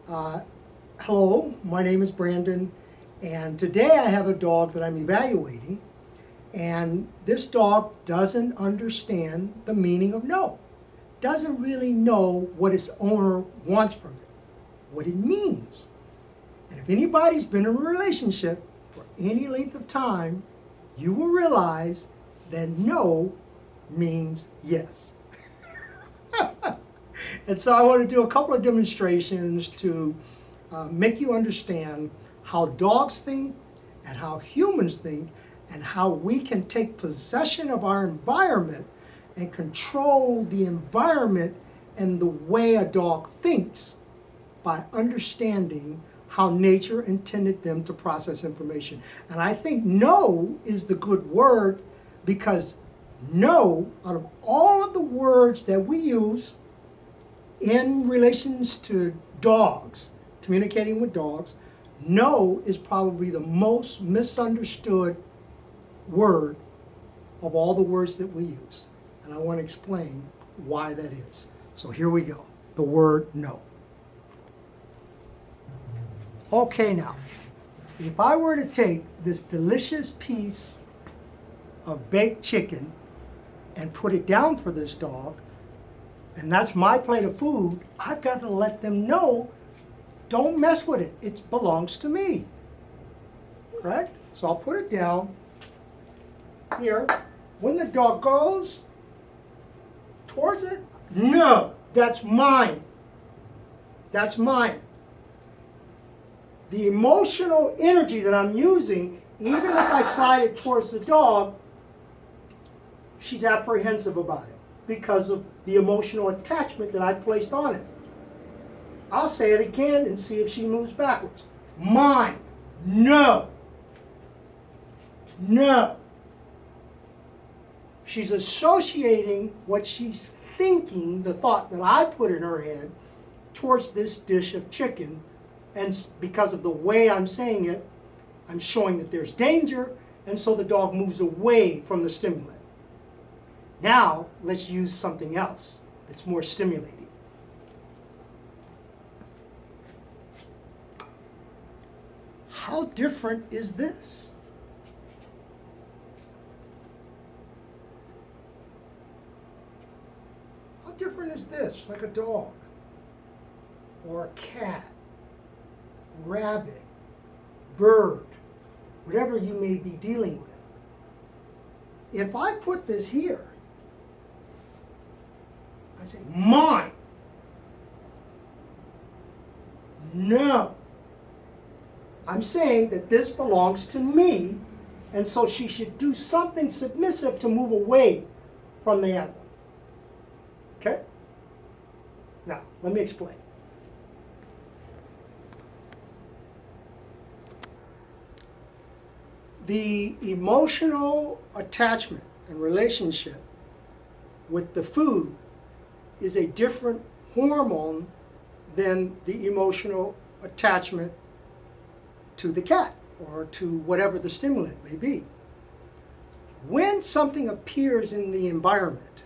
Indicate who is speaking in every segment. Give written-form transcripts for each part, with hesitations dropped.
Speaker 1: Uh, Hello, my name is Brandon, and today I have a dog that I'm evaluating, and this dog doesn't understand the meaning of no. Doesn't really know what its owner wants from it, what it means. And if anybody's been in a relationship for any length of time, you will realize that no means yes. And so I want to do a couple of demonstrations to make you understand how dogs think and how humans think and how we can take possession of our environment and control the environment and the way a dog thinks by understanding how nature intended them to process information. And I think no is the good word because no, out of all of the words that we use in relations to dogs, communicating with dogs, no is probably the most misunderstood word of all the words that we use. And I want to explain why that is. So here we go, the word no. Okay, now, if I were to take this delicious piece of baked chicken and put it down for this dog, and that's my plate of food, I've got to let them know, don't mess with it. It belongs to me. Correct? So I'll put it down here. When the dog goes towards it, no, that's mine. That's mine. The emotional energy that I'm using, even if I slide it towards the dog, she's apprehensive about it because of the emotional attachment that I placed on it. I'll say it again and see if she moves backwards. Mine. No. No. She's associating what she's thinking, the thought that I put in her head, towards this dish of chicken. And because of the way I'm saying it, I'm showing that there's danger, and so the dog moves away from the stimulant. Now, let's use something else that's more stimulating. How different is this? How different is this? Like a dog, or a cat, rabbit, bird, whatever you may be dealing with. If I put this here, I say, mine. No. I'm saying that this belongs to me, and so she should do something submissive to move away from the animal. Okay? Now, let me explain. The emotional attachment and relationship with the food is a different hormone than the emotional attachment to the cat or to whatever the stimulant may be. When something appears in the environment,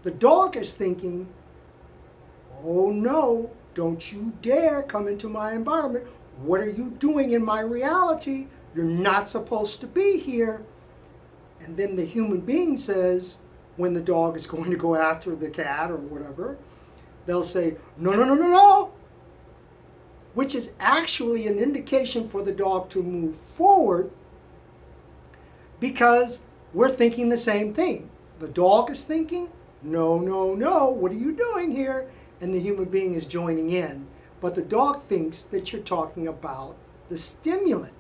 Speaker 1: the dog is thinking, oh no, don't you dare come into my environment. What are you doing in my reality? You're not supposed to be here. And then the human being says, when the dog is going to go after the cat or whatever, they'll say, no, no, no, no, no, which is actually an indication for the dog to move forward because we're thinking the same thing. The dog is thinking, no, no, no, what are you doing here? And the human being is joining in. But the dog thinks that you're talking about the stimulant.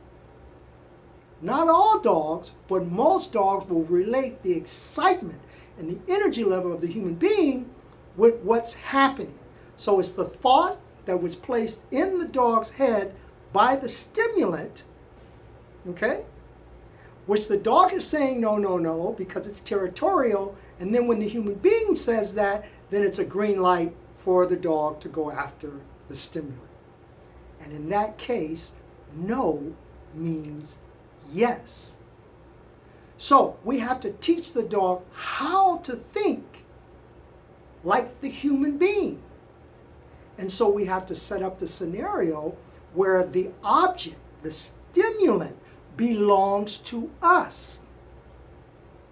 Speaker 1: Not all dogs, but most dogs will relate the excitement and the energy level of the human being with what's happening. So it's the thought that was placed in the dog's head by the stimulant, okay, which the dog is saying no, no, no, because it's territorial, and then when the human being says that, then it's a green light for the dog to go after the stimulant. And in that case, no means yes. So we have to teach the dog how to think like the human being. And so we have to set up the scenario where the object, the stimulant, belongs to us.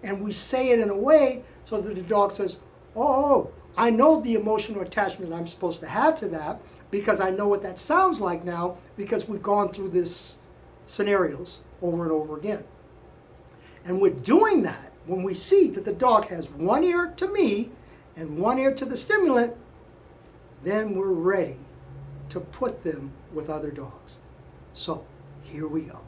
Speaker 1: And we say it in a way so that the dog says, oh, I know the emotional attachment I'm supposed to have to that because I know what that sounds like now because we've gone through this scenarios over and over again. And with doing that, when we see that the dog has one ear to me and one ear to the stimulant, then we're ready to put them with other dogs. So here we go.